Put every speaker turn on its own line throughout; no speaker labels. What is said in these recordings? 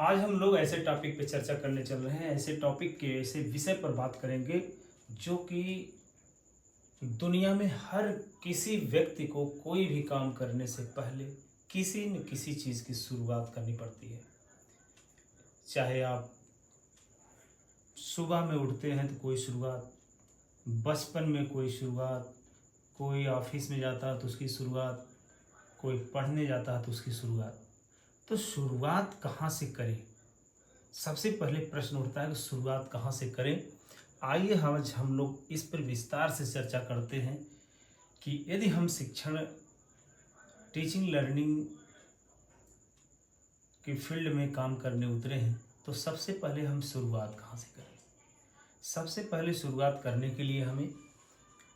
आज हम लोग ऐसे टॉपिक पे चर्चा करने चल रहे हैं, ऐसे टॉपिक के ऐसे विषय पर बात करेंगे जो कि दुनिया में हर किसी व्यक्ति को कोई भी काम करने से पहले किसी न किसी चीज़ की शुरुआत करनी पड़ती है। चाहे आप सुबह में उठते हैं तो कोई शुरुआत, बचपन में कोई शुरुआत, कोई ऑफिस में जाता है तो उसकी शुरुआत, कोई पढ़ने जाता है तो उसकी शुरुआत। तो शुरुआत कहाँ से करें? सबसे पहले प्रश्न उठता है कि शुरुआत कहाँ से करें। आइए आज हम लोग इस पर विस्तार से चर्चा करते हैं कि यदि हम शिक्षण, टीचिंग लर्निंग की फील्ड में काम करने उतरे हैं तो सबसे पहले हम शुरुआत कहाँ से करें। सबसे पहले शुरुआत करने के लिए हमें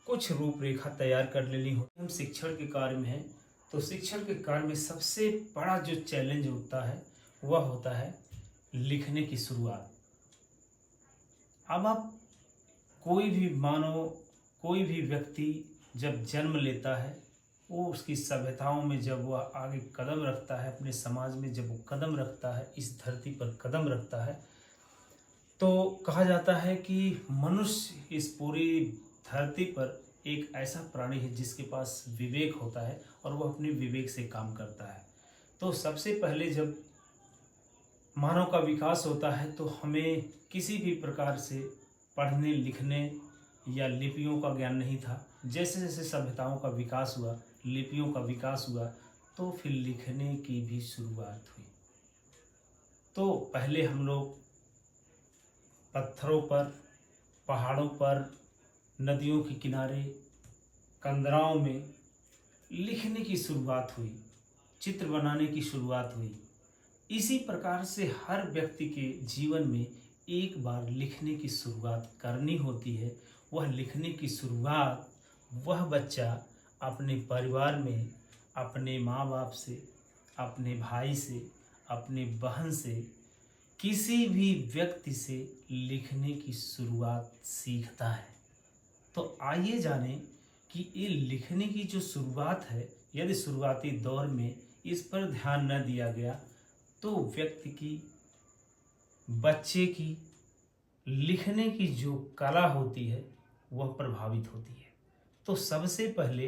कुछ रूपरेखा तैयार कर लेनी होती है। हम शिक्षण के कार्य में हैं तो शिक्षण के कार्य में सबसे बड़ा जो चैलेंज होता है वह होता है लिखने की शुरुआत। अब आप कोई भी मानो, कोई भी व्यक्ति जब जन्म लेता है, वो उसकी सभ्यताओं में जब वह आगे कदम रखता है, अपने समाज में जब वो कदम रखता है, इस धरती पर कदम रखता है, तो कहा जाता है कि मनुष्य इस पूरी धरती पर एक ऐसा प्राणी है जिसके पास विवेक होता है और वह अपने विवेक से काम करता है। तो सबसे पहले जब मानव का विकास होता है तो हमें किसी भी प्रकार से पढ़ने लिखने या लिपियों का ज्ञान नहीं था। जैसे जैसे सभ्यताओं का विकास हुआ, लिपियों का विकास हुआ, तो फिर लिखने की भी शुरुआत हुई। तो पहले हम लोग पत्थरों पर, पहाड़ों पर, नदियों के किनारे, कंदराओं में लिखने की शुरुआत हुई, चित्र बनाने की शुरुआत हुई। इसी प्रकार से हर व्यक्ति के जीवन में एक बार लिखने की शुरुआत करनी होती है। वह लिखने की शुरुआत वह बच्चा अपने परिवार में, अपने माँ बाप से, अपने भाई से, अपने बहन से, किसी भी व्यक्ति से लिखने की शुरुआत सीखता है। तो आइए जानें कि ये लिखने की जो शुरुआत है, यदि शुरुआती दौर में इस पर ध्यान न दिया गया तो व्यक्ति की, बच्चे की लिखने की जो कला होती है वह प्रभावित होती है। तो सबसे पहले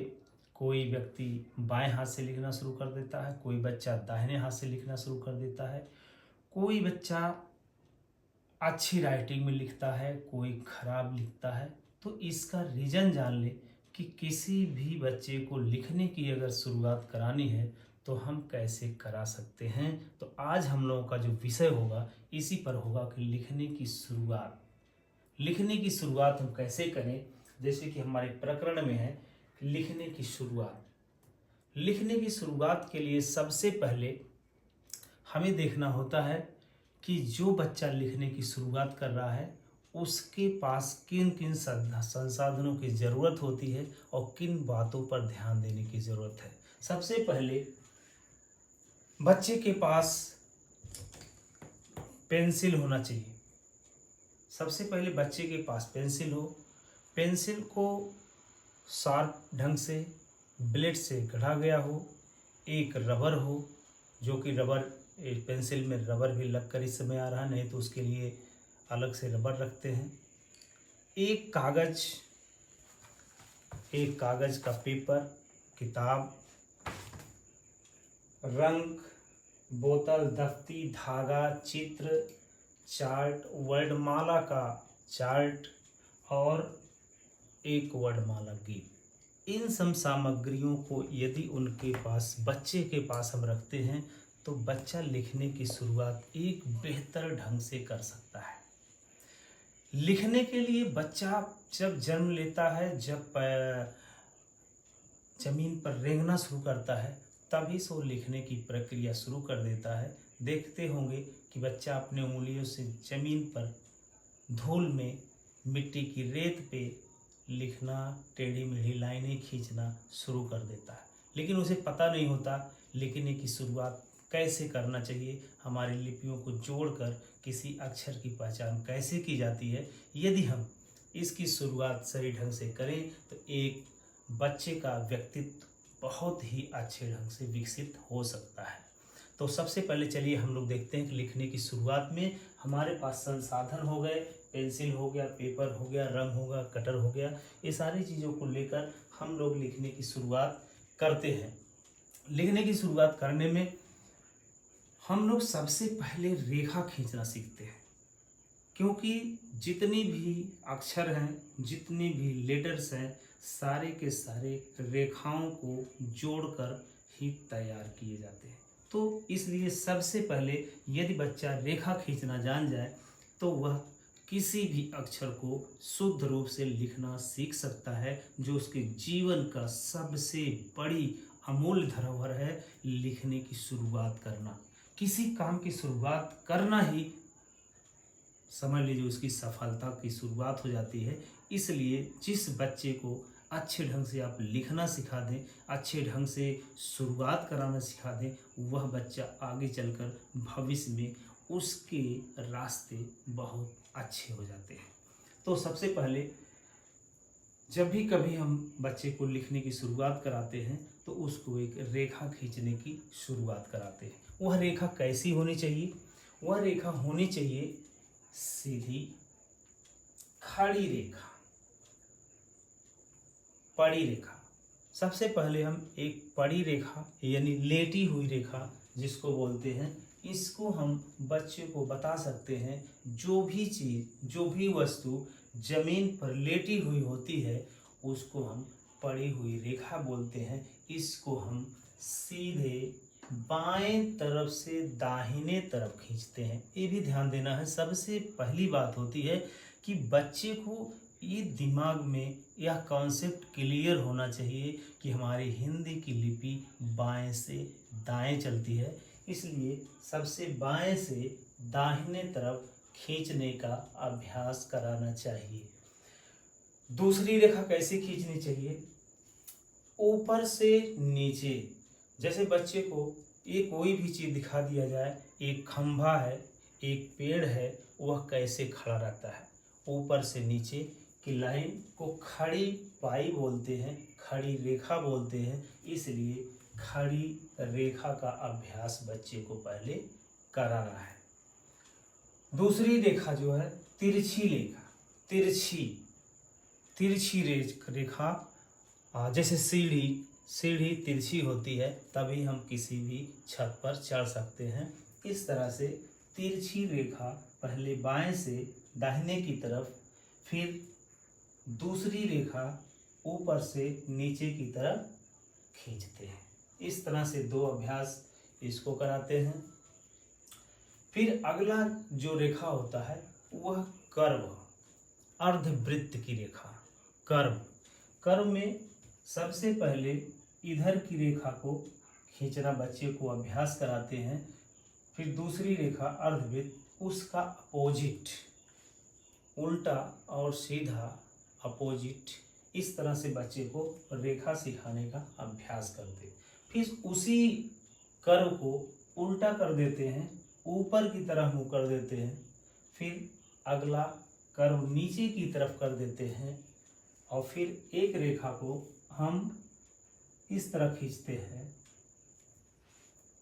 कोई व्यक्ति बाएं हाथ से लिखना शुरू कर देता है, कोई बच्चा दाहिने हाथ से लिखना शुरू कर देता है, कोई बच्चा अच्छी राइटिंग में लिखता है, कोई खराब लिखता है। तो इसका रीज़न जान ले कि किसी भी बच्चे को लिखने की अगर शुरुआत करानी है तो हम कैसे करा सकते हैं। तो आज हम लोगों का जो विषय होगा इसी पर होगा कि लिखने की शुरुआत। लिखने की शुरुआत हम कैसे करें, जैसे कि हमारे प्रकरण में है लिखने की शुरुआत। लिखने की शुरुआत के लिए सबसे पहले हमें देखना होता है कि जो बच्चा लिखने की शुरुआत कर रहा है उसके पास किन किन संसाधनों की ज़रूरत होती है और किन बातों पर ध्यान देने की ज़रूरत है। सबसे पहले बच्चे के पास पेंसिल होना चाहिए। सबसे पहले बच्चे के पास पेंसिल हो, पेंसिल को शार्प ढंग से ब्लेड से गढ़ा गया हो, एक रबर हो, जो कि रबर, पेंसिल में रबर भी लगकर इस समय आ रहा है, नहीं तो उसके लिए अलग से रबर रखते हैं। एक कागज का पेपर, किताब, रंग, बोतल, दफ्ती, धागा, चित्र, चार्ट, वर्णमाला का चार्ट और एक वर्णमाला गीत। इन सब सामग्रियों को यदि उनके पास, बच्चे के पास हम रखते हैं तो बच्चा लिखने की शुरुआत एक बेहतर ढंग से कर सकता है। लिखने के लिए बच्चा जब जन्म लेता है, जब जमीन पर रेंगना शुरू करता है, तभी से वो लिखने की प्रक्रिया शुरू कर देता है। देखते होंगे कि बच्चा अपने उंगलियों से जमीन पर, धूल में, मिट्टी की रेत पे लिखना, टेढ़ी मेढ़ी लाइनें खींचना शुरू कर देता है, लेकिन उसे पता नहीं होता लिखने की शुरुआत कैसे करना चाहिए, हमारी लिपियों को जोड़कर किसी अक्षर की पहचान कैसे की जाती है। यदि हम इसकी शुरुआत सही ढंग से करें तो एक बच्चे का व्यक्तित्व बहुत ही अच्छे ढंग से विकसित हो सकता है। तो सबसे पहले चलिए हम लोग देखते हैं कि लिखने की शुरुआत में हमारे पास संसाधन हो गए, पेंसिल हो गया, पेपर हो गया, रंग हो गया, कटर हो गया, ये सारी चीज़ों को लेकर हम लोग लिखने की शुरुआत करते हैं। लिखने की शुरुआत करने में हम लोग सबसे पहले रेखा खींचना सीखते हैं, क्योंकि जितनी भी अक्षर हैं, जितनी भी लेटर्स हैं, सारे के सारे रेखाओं को जोड़कर ही तैयार किए जाते हैं। तो इसलिए सबसे पहले यदि बच्चा रेखा खींचना जान जाए तो वह किसी भी अक्षर को शुद्ध रूप से लिखना सीख सकता है, जो उसके जीवन का सबसे बड़ी अमूल्य धरोहर है, लिखने की शुरुआत करना। किसी काम की शुरुआत करना ही समझ लीजिए उसकी सफलता की शुरुआत हो जाती है। इसलिए जिस बच्चे को अच्छे ढंग से आप लिखना सिखा दें, अच्छे ढंग से शुरुआत कराना सिखा दें, वह बच्चा आगे चलकर भविष्य में उसके रास्ते बहुत अच्छे हो जाते हैं। तो सबसे पहले जब भी कभी हम बच्चे को लिखने की शुरुआत कराते हैं तो उसको एक रेखा खींचने की शुरुआत कराते हैं। वह रेखा कैसी होनी चाहिए? वह रेखा होनी चाहिए सीधी खड़ी रेखा, पड़ी रेखा। सबसे पहले हम एक पड़ी रेखा यानी लेटी हुई रेखा जिसको बोलते हैं, इसको हम बच्चे को बता सकते हैं। जो भी चीज़, जो भी वस्तु जमीन पर लेटी हुई होती है उसको हम पड़ी हुई रेखा बोलते हैं। इसको हम सीधे बाएं तरफ से दाहिने तरफ खींचते हैं। ये भी ध्यान देना है, सबसे पहली बात होती है कि बच्चे को ये दिमाग में यह कॉन्सेप्ट क्लियर होना चाहिए कि हमारी हिंदी की लिपि बाएं से दाएं चलती है। इसलिए सबसे बाएं से दाहिने तरफ खींचने का अभ्यास कराना चाहिए। दूसरी रेखा कैसे खींचनी चाहिए? ऊपर से नीचे। जैसे बच्चे को ये कोई भी चीज़ दिखा दिया जाए, एक खंभा है, एक पेड़ है, वह कैसे खड़ा रहता है? ऊपर से नीचे की लाइन को खड़ी पाई बोलते हैं, खड़ी रेखा बोलते हैं। इसलिए खड़ी रेखा का अभ्यास बच्चे को पहले कराना है। दूसरी रेखा जो है तिरछी रेखा, तिरछी रेखा, जैसे सीढ़ी तिरछी होती है तभी हम किसी भी छत पर चढ़ सकते हैं। इस तरह से तिरछी रेखा पहले बाएं से दाहिने की तरफ, फिर दूसरी रेखा ऊपर से नीचे की तरफ खींचते हैं। इस तरह से दो अभ्यास इसको कराते हैं। फिर अगला जो रेखा होता है वह कर्व, अर्धवृत्त की रेखा, कर्व में सबसे पहले इधर की रेखा को खींचना बच्चे को अभ्यास कराते हैं। फिर दूसरी रेखा अर्धवृत्त, उसका अपोजिट, उल्टा और सीधा अपोजिट, इस तरह से बच्चे को रेखा सिखाने का अभ्यास करते। फिर उसी कर्व को उल्टा कर देते हैं, ऊपर की तरफ मुँह कर देते हैं। फिर अगला कर्व नीचे की तरफ कर देते हैं और फिर एक रेखा को हम इस तरह खींचते हैं।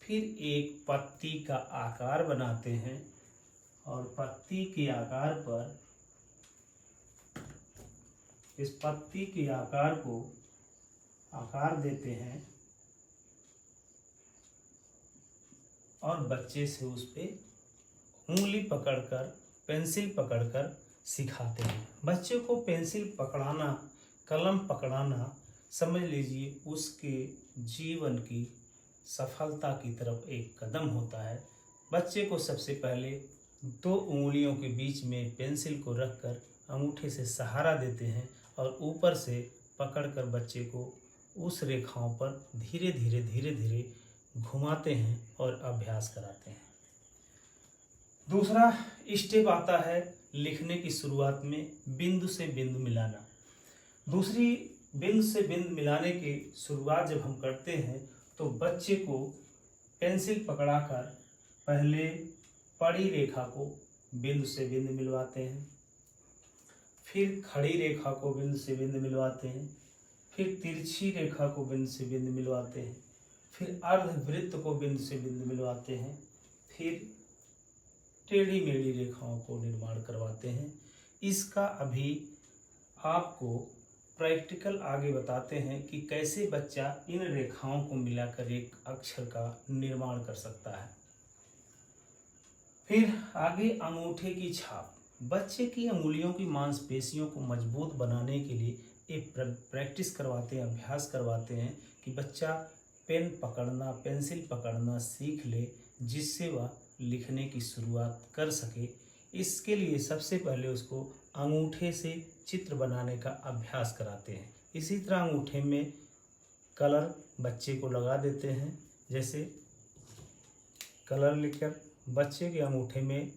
फिर एक पत्ती का आकार बनाते हैं और पत्ती के आकार पर, इस पत्ती के आकार को आकार देते हैं और बच्चे से उस पे उंगली पकड़कर, पेंसिल पकड़कर सिखाते हैं। बच्चे को पेंसिल पकड़ाना, कलम पकड़ाना समझ लीजिए उसके जीवन की सफलता की तरफ एक कदम होता है। बच्चे को सबसे पहले दो उंगलियों के बीच में पेंसिल को रखकर अंगूठे से सहारा देते हैं और ऊपर से पकड़कर बच्चे को उस रेखाओं पर धीरे धीरे घुमाते हैं और अभ्यास कराते हैं। दूसरा स्टेप आता है लिखने की शुरुआत में बिंदु से बिंदु मिलाना। दूसरी बिंदु से बिंदु मिलाने की शुरुआत जब हम करते हैं तो बच्चे को पेंसिल पकड़ाकर पहले पड़ी रेखा को बिंदु से बिंदु मिलवाते हैं, फिर खड़ी रेखा को बिंदु से बिंदु मिलवाते हैं, फिर तिरछी रेखा को बिंदु से बिंदु मिलवाते हैं, फिर अर्धवृत्त को बिंदु से बिंदु मिलवाते हैं, फिर टेढ़ी मेढ़ी रेखाओं को निर्माण करवाते हैं। इसका अभी आपको प्रैक्टिकल आगे बताते हैं कि कैसे बच्चा इन रेखाओं को मिलाकर एक अक्षर का निर्माण कर सकता है। फिर आगे अंगूठे की छाप। बच्चे की अंगुलियों की मांसपेशियों को मजबूत बनाने के लिए एक प्रैक्टिस करवाते हैं, अभ्यास करवाते हैं कि बच्चा पेन पकड़ना, पेंसिल पकड़ना सीख ले, जिससे वह लिखने की शुरुआत कर सके। इसके लिए सबसे पहले उसको अंगूठे से चित्र बनाने का अभ्यास कराते हैं। इसी तरह अंगूठे में कलर बच्चे को लगा देते हैं। जैसे कलर लेकर बच्चे के अंगूठे में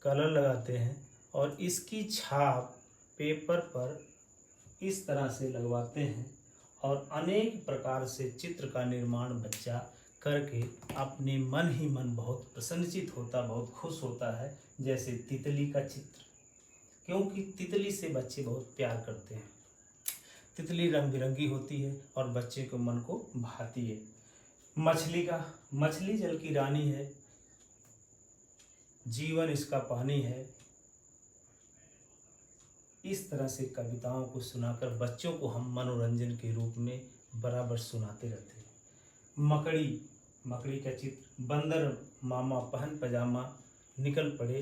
कलर लगाते हैं और इसकी छाप पेपर पर इस तरह से लगवाते हैं और अनेक प्रकार से चित्र का निर्माण बच्चा करके अपने मन ही मन बहुत प्रसन्नचित होता, बहुत खुश होता है। जैसे तितली का चित्र, क्योंकि तितली से बच्चे बहुत प्यार करते हैं। तितली रंग बिरंगी होती है और बच्चे को मन को भाती है। मछली जल की रानी है, जीवन इसका पानी है। इस तरह से कविताओं को सुनाकर बच्चों को हम मनोरंजन के रूप में बराबर सुनाते रहते हैं। मकड़ी का चित्र। बंदर मामा पहन पजामा निकल पड़े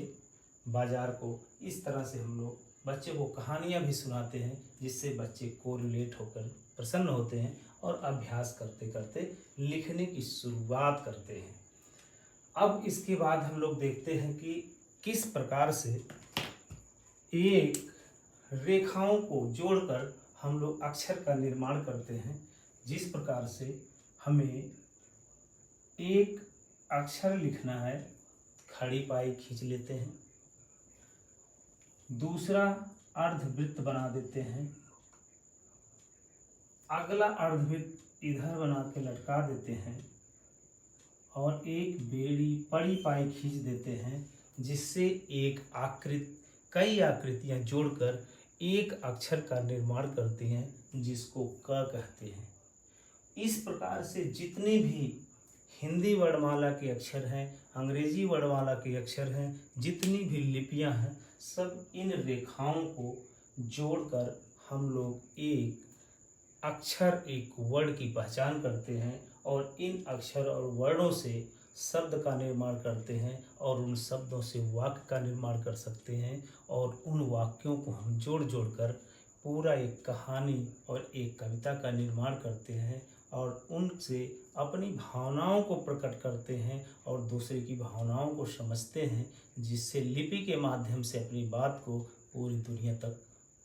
बाजार को। इस तरह से हम लोग बच्चे को कहानियाँ भी सुनाते हैं, जिससे बच्चे कोरिलेट होकर प्रसन्न होते हैं और अभ्यास करते करते लिखने की शुरुआत करते हैं। अब इसके बाद हम लोग देखते हैं कि किस प्रकार से एक रेखाओं को जोड़कर हम लोग अक्षर का निर्माण करते हैं। जिस प्रकार से हमें एक अक्षर लिखना है, खड़ी पाई खींच लेते हैं, दूसरा अर्धवृत्त बना देते हैं, अगला अर्धवृत्त इधर बना के लटका देते हैं और एक बड़ी पाई खींच देते हैं, जिससे कई आकृतियां जोड़कर एक अक्षर का निर्माण करती हैं, जिसको क कहते हैं। इस प्रकार से जितने भी हिंदी वर्णमाला के अक्षर हैं, अंग्रेजी वर्णमाला के अक्षर हैं, जितनी भी लिपियां हैं, सब इन रेखाओं को जोड़कर हम लोग एक अक्षर, एक वर्ण की पहचान करते हैं और इन अक्षर और वर्णों से शब्द का निर्माण करते हैं और उन शब्दों से वाक्य का निर्माण कर सकते हैं और उन वाक्यों को हम जोड़ कर पूरा एक कहानी और एक कविता का निर्माण करते हैं और उनसे अपनी भावनाओं को प्रकट करते हैं और दूसरे की भावनाओं को समझते हैं, जिससे लिपि के माध्यम से अपनी बात को पूरी दुनिया तक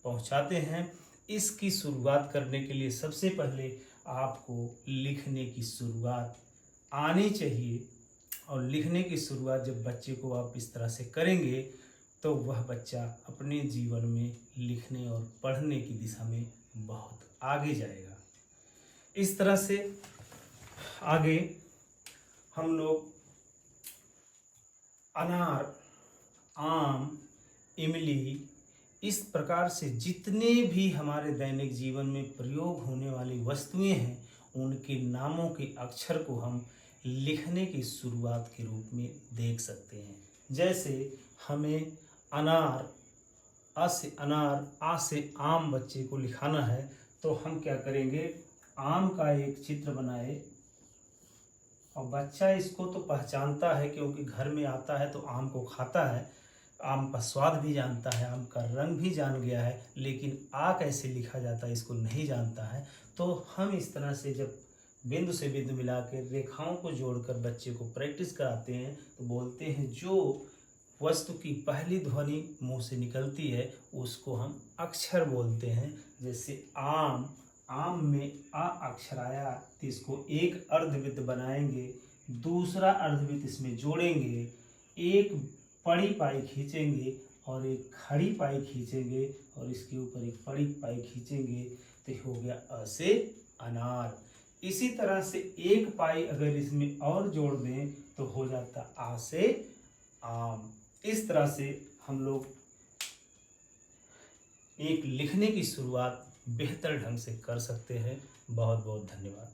पहुंचाते हैं। इसकी शुरुआत करने के लिए सबसे पहले आपको लिखने की शुरुआत आनी चाहिए और लिखने की शुरुआत जब बच्चे को आप इस तरह से करेंगे तो वह बच्चा अपने जीवन में लिखने और पढ़ने की दिशा में बहुत आगे जाएगा। इस तरह से आगे हम लोग अनार, आम, इमली, इस प्रकार से जितने भी हमारे दैनिक जीवन में प्रयोग होने वाली वस्तुएं हैं, उनके नामों के अक्षर को हम लिखने की शुरुआत के रूप में देख सकते हैं। जैसे हमें अनार, अ से अनार, आ से आम बच्चे को लिखाना है, तो हम क्या करेंगे, आम का एक चित्र बनाए और बच्चा इसको तो पहचानता है क्योंकि घर में आता है तो आम को खाता है, आम का स्वाद भी जानता है, आम का रंग भी जान गया है, लेकिन आ कैसे लिखा जाता है इसको नहीं जानता है। तो हम इस तरह से जब बिंदु से बिंदु मिला के रेखाओं को जोड़कर बच्चे को प्रैक्टिस कराते हैं तो बोलते हैं जो वस्तु की पहली ध्वनि मुंह से निकलती है उसको हम अक्षर बोलते हैं। जैसे आम, आम में आ अक्षर आया तो इसको एक अर्धवृत्त बनाएंगे, दूसरा अर्धवृत्त इसमें जोड़ेंगे, एक बड़ी पाई खींचेंगे और एक खड़ी पाई खींचेंगे और इसके ऊपर एक बड़ी पाई खींचेंगे, तो हो गया अ से अनार। इसी तरह से एक पाई अगर इसमें और जोड़ दें तो हो जाता आ से आम। इस तरह से हम लोग एक लिखने की शुरुआत बेहतर ढंग से कर सकते हैं। बहुत बहुत धन्यवाद।